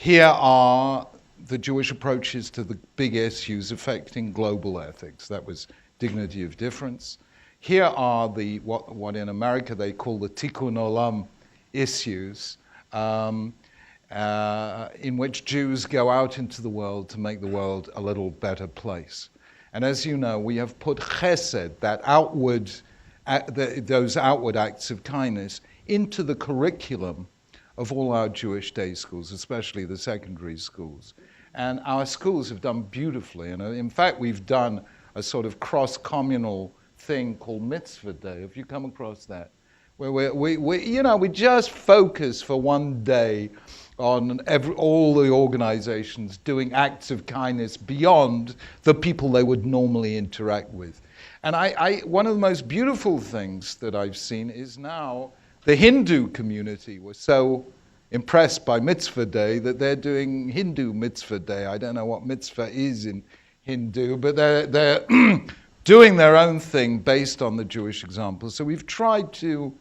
Here are the Jewish approaches to the big issues affecting global ethics. That was dignity of difference. Here are the what in America they call the tikkun olam issues, in which Jews go out into the world to make the world a little better place. And as you know, we have put chesed, that outward, those outward acts of kindness, into the curriculum of all our Jewish day schools, especially the secondary schools. And our schools have done beautifully. And in fact, we've done a sort of cross-communal thing called Mitzvah Day. Have you come across that? Where we just focus for one day on all the organizations doing acts of kindness beyond the people they would normally interact with. And one of the most beautiful things that I've seen is now the Hindu community was so impressed by Mitzvah Day that they're doing Hindu Mitzvah Day. I don't know what mitzvah is in Hindu, but they're doing their own thing based on the Jewish example. So we've tried to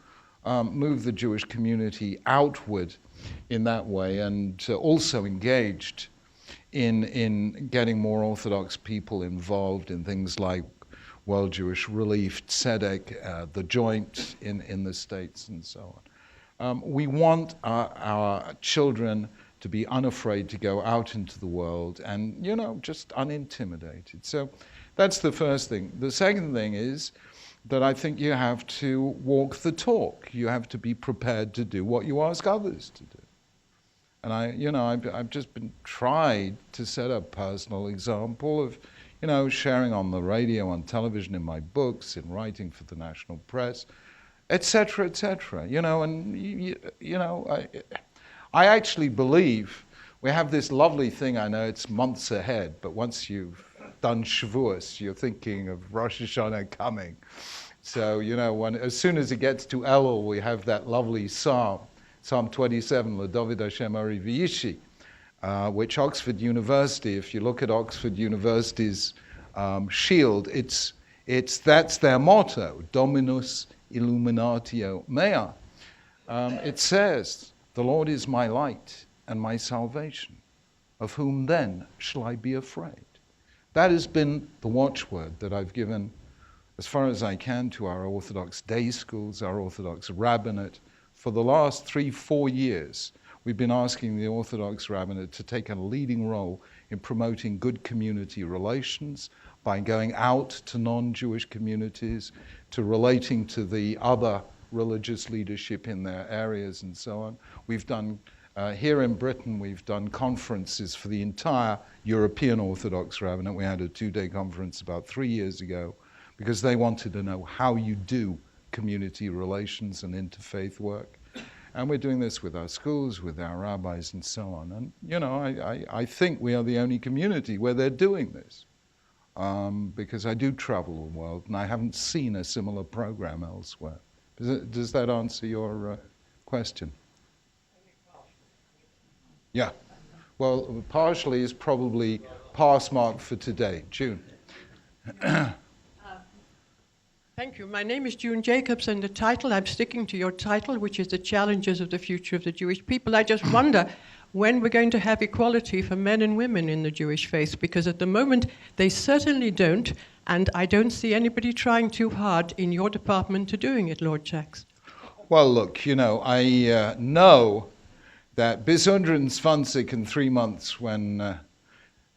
move the Jewish community outward in that way, and also engaged in getting more Orthodox people involved in things like World Jewish Relief, Tzedek, the Joint in the States, and so on. We want our children to be unafraid to go out into the world and, just unintimidated. So that's the first thing. The second thing is that I think you have to walk the talk. You have to be prepared to do what you ask others to do. And I've just been tried to set a personal example of, sharing on the radio, on television, in my books, in writing for the national press, etc., etc. I actually believe we have this lovely thing. I know it's months ahead, but once you've done Shavuos, you're thinking of Rosh Hashanah coming. So, as soon as it gets to Elul, we have that lovely psalm, Psalm 27, LeDavid Hashem Ari V'yishi, which Oxford University, if you look at Oxford University's shield, that's their motto, Dominus Illuminatio Mea. It says, the Lord is my light and my salvation. Of whom then shall I be afraid? That has been the watchword that I've given as far as I can to our Orthodox day schools, our Orthodox rabbinate. For the last 3-4 years, we've been asking the Orthodox rabbinate to take a leading role in promoting good community relations by going out to non-Jewish communities, to relating to the other religious leadership in their areas and so on. We've done, here in Britain, we've done conferences for the entire European Orthodox rabbinate. We had a 2-day conference about 3 years ago because they wanted to know how you do community relations and interfaith work. And we're doing this with our schools, with our rabbis, and so on. And, I think we are the only community where they're doing this. Because I do travel the world, and I haven't seen a similar program elsewhere. Does that answer your question? Yeah. Well, partially is probably pass mark for today. June. Thank you. My name is June Jacobs, and the title, I'm sticking to your title, which is The Challenges of the Future of the Jewish People. I just wonder when we're going to have equality for men and women in the Jewish faith, because at the moment they certainly don't, and I don't see anybody trying too hard in your department to doing it, Lord Jacks. Well, look, I know that bis 120 in 3 months when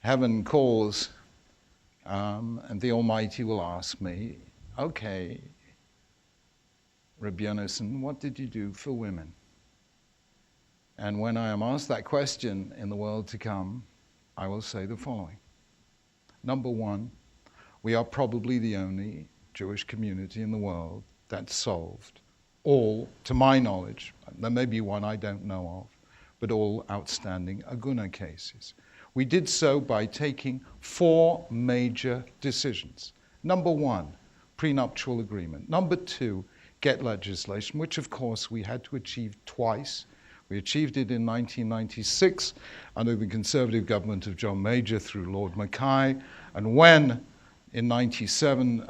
heaven calls and the Almighty will ask me, okay, Rabbi Yonason, what did you do for women? And when I am asked that question in the world to come, I will say the following. Number one, we are probably the only Jewish community in the world that solved all, to my knowledge, there may be one I don't know of, but all outstanding aguna cases. We did so by taking 4 major decisions. Number one, prenuptial agreement. Number 2, get legislation, which of course we had to achieve twice. We achieved it in 1996 under the conservative government of John Major through Lord Mackay. And when in 97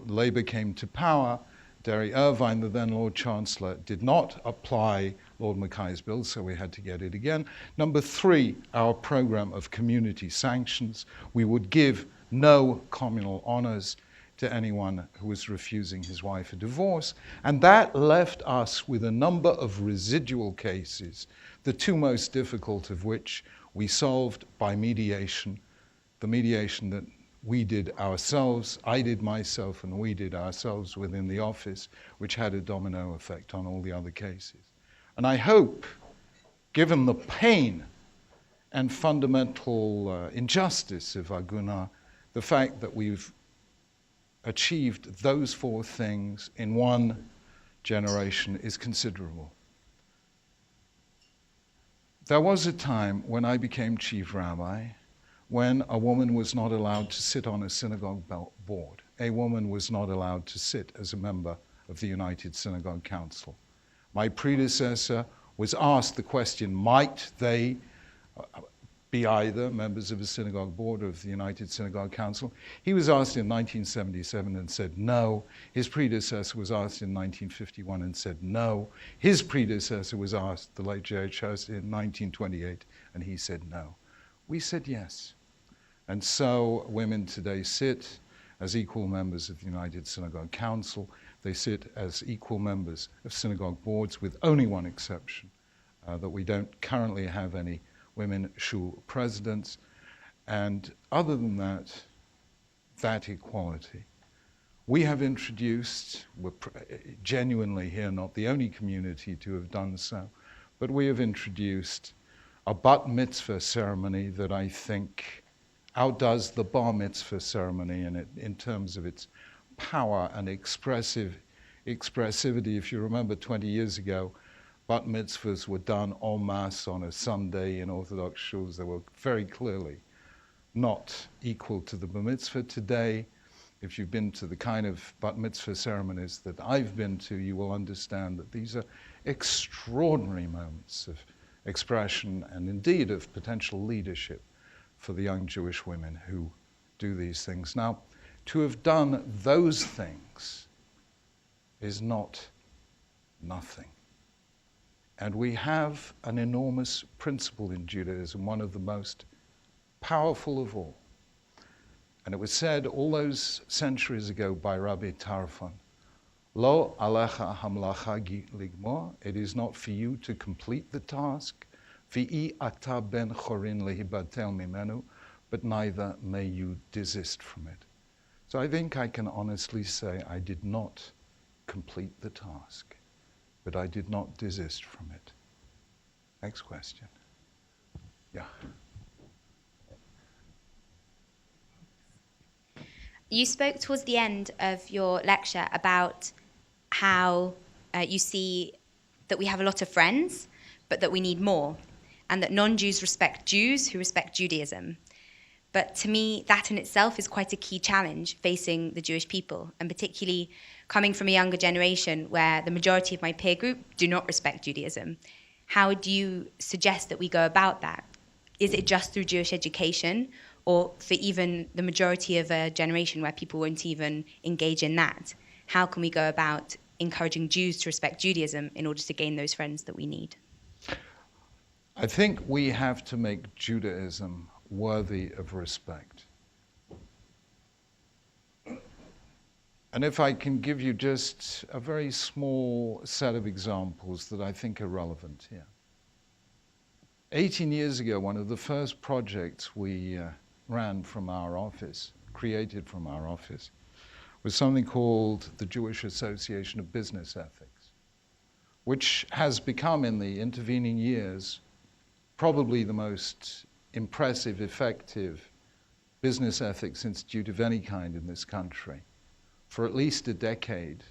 Labour came to power, Derry Irvine, the then Lord Chancellor, did not apply Lord Mackay's bill, so we had to get it again. Number 3, our program of community sanctions. We would give no communal honors to anyone who was refusing his wife a divorce. And that left us with a number of residual cases, the 2 most difficult of which we solved by mediation, the mediation that we did ourselves, I did myself, and we did ourselves within the office, which had a domino effect on all the other cases. And I hope, given the pain and fundamental injustice of Aguna, the fact that we've achieved those 4 things in 1 generation is considerable. There was a time when I became chief rabbi when a woman was not allowed to sit on a synagogue board. A woman was not allowed to sit as a member of the United Synagogue Council. My predecessor was asked the question, might they be either members of a synagogue board or of the United Synagogue Council? He was asked in 1977 and said no. His predecessor was asked in 1951 and said no. His predecessor was asked, the late J.H. Hurst, in 1928, and he said no. We said yes. And so women today sit as equal members of the United Synagogue Council. They sit as equal members of synagogue boards, with only 1 exception, that we don't currently have any women shul presidents. And other than that, that equality. We have introduced, we're genuinely here not the only community to have done so, but we have introduced a bat mitzvah ceremony that I think outdoes the bar mitzvah ceremony in terms of its power and expressivity. If you remember 20 years ago, bat mitzvahs were done en masse on a Sunday in Orthodox shuls. They were very clearly not equal to the bar mitzvah. Today, if you've been to the kind of bat mitzvah ceremonies that I've been to, you will understand that these are extraordinary moments of expression and indeed of potential leadership for the young Jewish women who do these things. Now, to have done those things is not nothing. And we have an enormous principle in Judaism, one of the most powerful of all. And it was said all those centuries ago by Rabbi Tarfon, Lo alecha hamlacha ligmor, it is not for you to complete the task, V'i ata ben chorin lehibatel mimenu, but neither may you desist from it. So I think I can honestly say I did not complete the task, but I did not desist from it. Next question. Yeah. You spoke towards the end of your lecture about how you see that we have a lot of friends, but that we need more, and that non-Jews respect Jews who respect Judaism. But to me, that in itself is quite a key challenge facing the Jewish people, and particularly coming from a younger generation where the majority of my peer group do not respect Judaism. How do you suggest that we go about that? Is it just through Jewish education, or for even the majority of a generation where people won't even engage in that? How can we go about encouraging Jews to respect Judaism in order to gain those friends that we need? I think we have to make Judaism worthy of respect. And if I can give you just a very small set of examples that I think are relevant here. 18 years ago, one of the first projects we ran from our office, created from our office, was something called the Jewish Association of Business Ethics, which has become in the intervening years probably the most impressive, effective business ethics institute of any kind in this country. For at least a decade,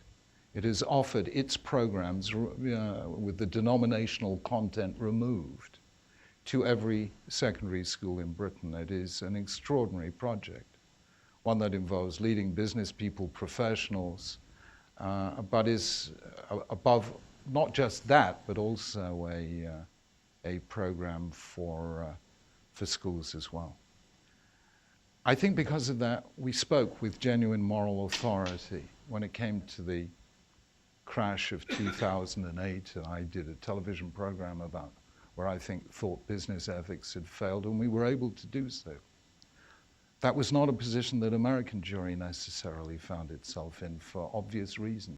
it has offered its programs with the denominational content removed to every secondary school in Britain. It is an extraordinary project, one that involves leading business people, professionals, but is above not just that, but also a program for schools as well. I think because of that, we spoke with genuine moral authority when it came to the crash of 2008, and I did a television program about where I thought business ethics had failed, and we were able to do so. That was not a position that American Jewry necessarily found itself in for obvious reasons.